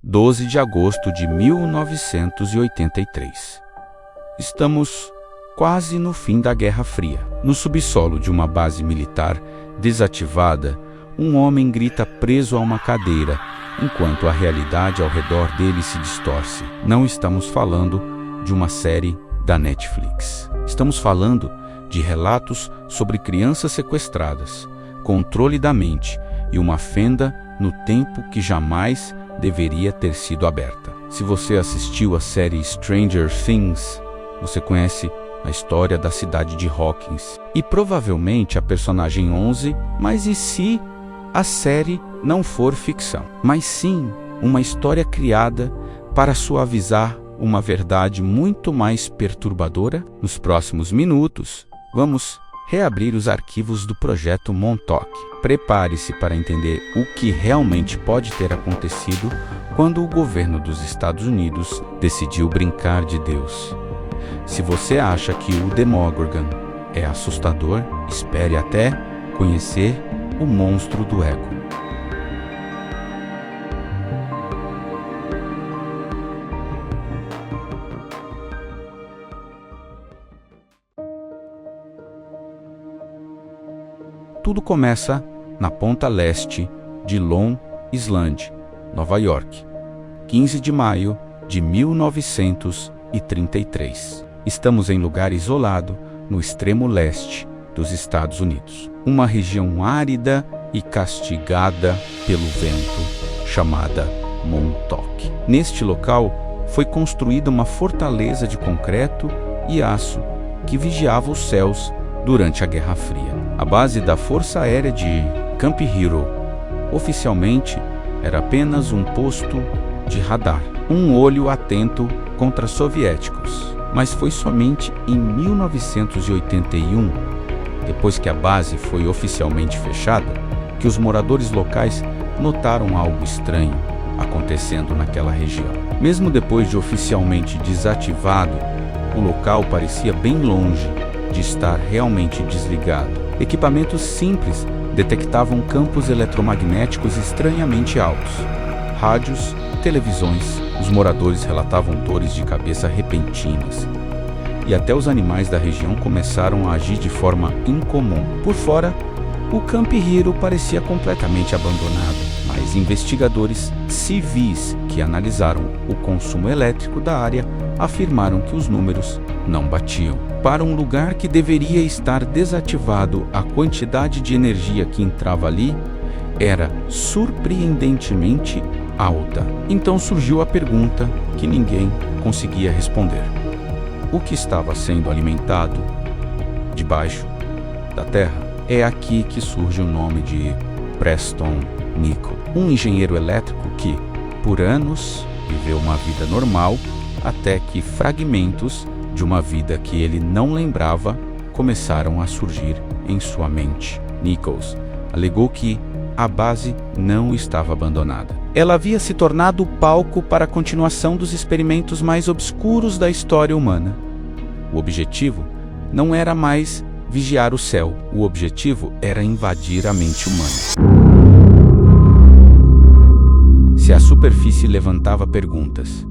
12 de agosto de 1983. Estamos quase no fim da Guerra Fria. No subsolo de uma base militar desativada, um homem grita preso a uma cadeira, enquanto a realidade ao redor dele se distorce. Não estamos falando de uma série da Netflix. Estamos falando de relatos sobre crianças sequestradas, controle da mente e uma fenda no tempo que jamais deveria ter sido aberta. Se você assistiu a série Stranger Things, você conhece a história da cidade de Hawkins e provavelmente a personagem 11, mas e se a série não for ficção, mas sim uma história criada para suavizar uma verdade muito mais perturbadora? Nos próximos minutos, vamos reabrir os arquivos do projeto Montauk. Prepare-se para entender o que realmente pode ter acontecido quando o governo dos Estados Unidos decidiu brincar de Deus. Se você acha que o Demogorgon é assustador, espere até conhecer o monstro do ego. Tudo começa na ponta leste de Long Island, Nova York, 15 de maio de 1933. Estamos em lugar isolado no extremo leste dos Estados Unidos, uma região árida e castigada pelo vento, chamada Montauk. Neste local foi construída uma fortaleza de concreto e aço que vigiava os céus durante a Guerra Fria. A base da Força Aérea de Camp Hero oficialmente era apenas um posto de radar, um olho atento contra soviéticos. Mas foi somente em 1981, depois que a base foi oficialmente fechada, que os moradores locais notaram algo estranho acontecendo naquela região. Mesmo depois de oficialmente desativado, o local parecia bem longe de estar realmente desligado. Equipamentos simples detectavam campos eletromagnéticos estranhamente altos. Rádios, televisões, os moradores relatavam dores de cabeça repentinas. E até os animais da região começaram a agir de forma incomum. Por fora, o Camp Hero parecia completamente abandonado, mas investigadores civis que analisaram o consumo elétrico da área afirmaram que os números não batiam. Para um lugar que deveria estar desativado, a quantidade de energia que entrava ali era surpreendentemente alta. Então surgiu a pergunta que ninguém conseguia responder: o que estava sendo alimentado debaixo da terra? É aqui que surge o nome de Preston Nichol, um engenheiro elétrico que, por anos, viveu uma vida normal até que fragmentos de uma vida que ele não lembrava começaram a surgir em sua mente. Nichols alegou que a base não estava abandonada. Ela havia se tornado o palco para a continuação dos experimentos mais obscuros da história humana. O objetivo não era mais vigiar o céu, o objetivo era invadir a mente humana. Se a superfície levantava perguntas,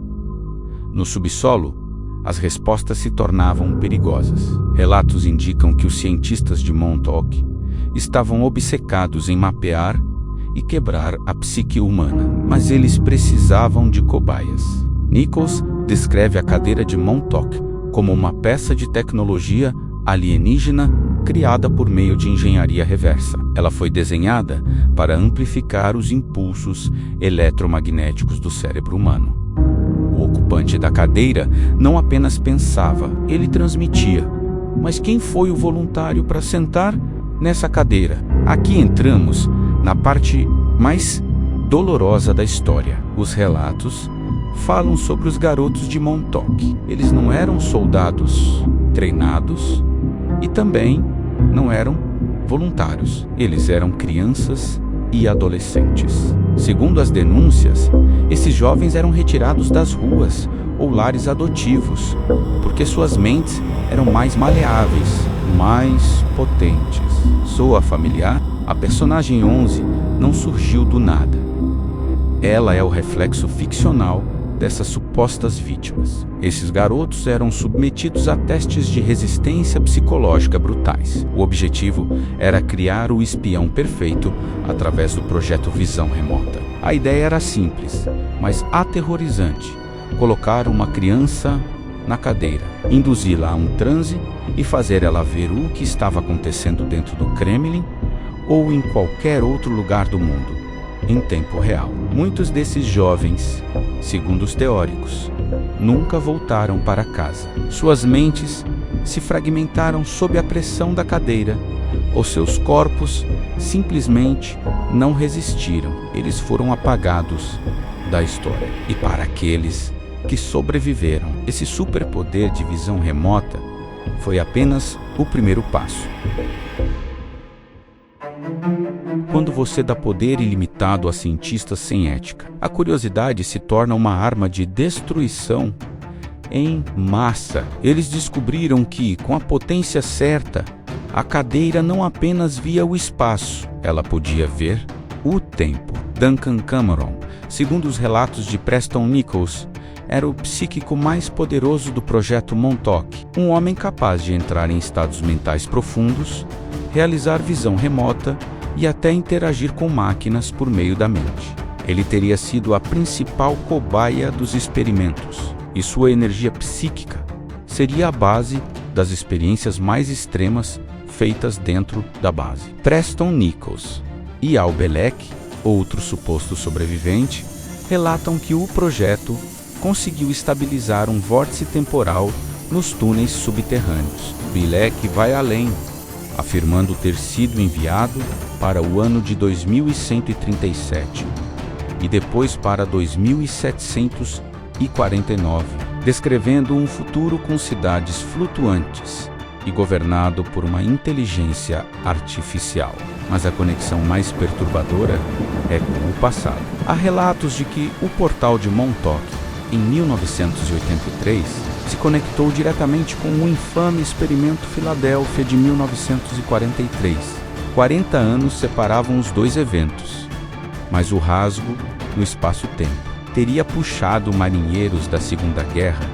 no subsolo, as respostas se tornavam perigosas. Relatos indicam que os cientistas de Montauk estavam obcecados em mapear e quebrar a psique humana, mas eles precisavam de cobaias. Nichols descreve a cadeira de Montauk como uma peça de tecnologia alienígena criada por meio de engenharia reversa. Ela foi desenhada para amplificar os impulsos eletromagnéticos do cérebro humano. O ocupante da cadeira não apenas pensava, ele transmitia. Mas quem foi o voluntário para sentar nessa cadeira? Aqui entramos na parte mais dolorosa da história. Os relatos falam sobre os garotos de Montauk. Eles não eram soldados treinados e também não eram voluntários. Eles eram crianças e adolescentes. Segundo as denúncias, esses jovens eram retirados das ruas ou lares adotivos, porque suas mentes eram mais maleáveis, mais potentes. Soa familiar? A personagem 11 não surgiu do nada. Ela é o reflexo ficcional dessas supostas vítimas. Esses garotos eram submetidos a testes de resistência psicológica brutais. O objetivo era criar o espião perfeito através do projeto Visão Remota. A ideia era simples, mas aterrorizante: colocar uma criança na cadeira, induzi-la a um transe e fazer ela ver o que estava acontecendo dentro do Kremlin ou em qualquer outro lugar do mundo, em tempo real. Muitos desses jovens, segundo os teóricos, nunca voltaram para casa. Suas mentes se fragmentaram sob a pressão da cadeira. Os seus corpos simplesmente não resistiram. Eles foram apagados da história. E para aqueles que sobreviveram, esse superpoder de visão remota foi apenas o primeiro passo. Quando você dá poder ilimitado a cientistas sem ética, a curiosidade se torna uma arma de destruição em massa. Eles descobriram que, com a potência certa, a cadeira não apenas via o espaço, ela podia ver o tempo. Duncan Cameron, segundo os relatos de Preston Nichols, era o psíquico mais poderoso do projeto Montauk, um homem capaz de entrar em estados mentais profundos, realizar visão remota e até interagir com máquinas por meio da mente. Ele teria sido a principal cobaia dos experimentos, e sua energia psíquica seria a base das experiências mais extremas feitas dentro da base. Preston Nichols e Al Belek, outro suposto sobrevivente, relatam que o projeto conseguiu estabilizar um vórtice temporal nos túneis subterrâneos. Belek vai além, afirmando ter sido enviado para o ano de 2137 e depois para 2749, descrevendo um futuro com cidades flutuantes e governado por uma inteligência artificial. Mas a conexão mais perturbadora é com o passado. Há relatos de que o portal de Montauk, em 1983, se conectou diretamente com o infame experimento Filadélfia de 1943. 40 anos separavam os dois eventos, mas o rasgo no espaço-tempo teria puxado marinheiros da Segunda Guerra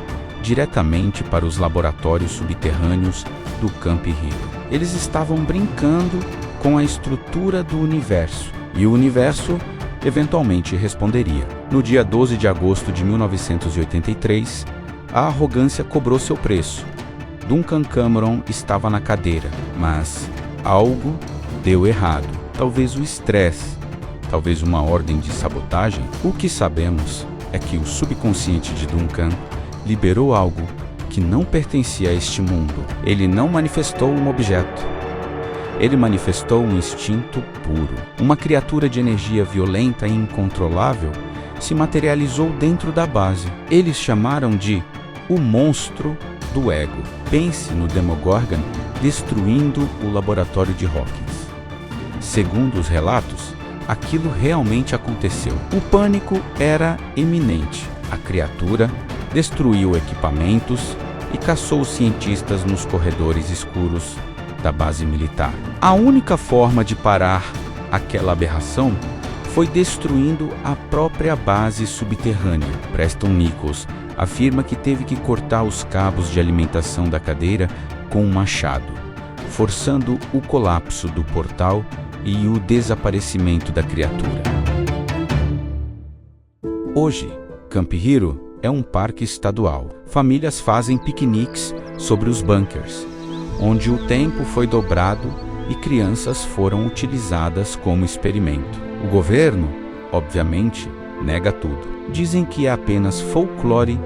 diretamente para os laboratórios subterrâneos do Camp Hero. Eles estavam brincando com a estrutura do universo, e o universo eventualmente responderia. No dia 12 de agosto de 1983, a arrogância cobrou seu preço. Duncan Cameron estava na cadeira, mas algo deu errado. Talvez o estresse, talvez uma ordem de sabotagem. O que sabemos é que o subconsciente de Duncan liberou algo que não pertencia a este mundo. Ele não manifestou um objeto. Ele manifestou um instinto puro. Uma criatura de energia violenta e incontrolável se materializou dentro da base. Eles chamaram de o monstro do ego. Pense no Demogorgon destruindo o laboratório de Hawkins. Segundo os relatos, aquilo realmente aconteceu. O pânico era iminente. A criatura destruiu equipamentos e caçou os cientistas nos corredores escuros da base militar. A única forma de parar aquela aberração foi destruindo a própria base subterrânea. Preston Nichols afirma que teve que cortar os cabos de alimentação da cadeira com um machado, forçando o colapso do portal e o desaparecimento da criatura. Hoje, Camp Hero é um parque estadual. Famílias fazem piqueniques sobre os bunkers, onde o tempo foi dobrado e crianças foram utilizadas como experimento. O governo, obviamente, nega tudo. Dizem que é apenas folclore,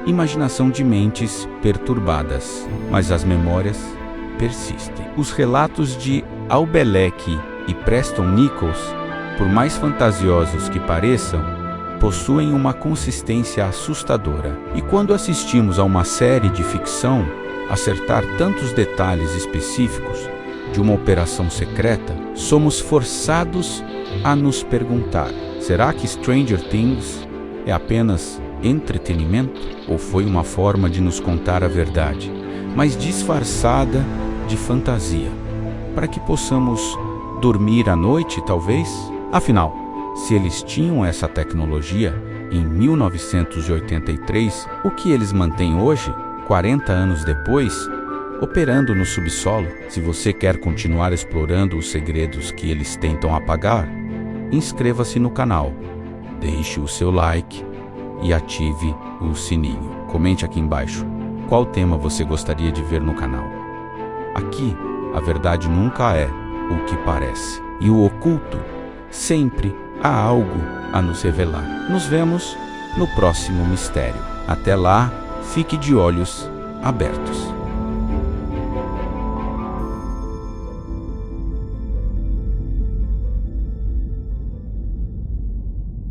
imaginação de mentes perturbadas, mas as memórias persistem. Os relatos de Al Belek e Preston Nichols, por mais fantasiosos que pareçam, possuem uma consistência assustadora. E quando assistimos a uma série de ficção acertar tantos detalhes específicos de uma operação secreta, somos forçados a nos perguntar: será que Stranger Things é apenas entretenimento? Ou foi uma forma de nos contar a verdade, mas disfarçada de fantasia, para que possamos dormir à noite, talvez? Afinal, Se eles tinham essa tecnologia em 1983, o que eles mantêm hoje, 40 anos depois, operando no subsolo? Se você quer continuar explorando os segredos que eles tentam apagar, inscreva-se no canal, deixe o seu like e ative o sininho. Comente aqui embaixo qual tema você gostaria de ver no canal. Aqui, a verdade nunca é o que parece, e o oculto sempre há algo a nos revelar. Nos vemos no próximo mistério. Até lá, fique de olhos abertos.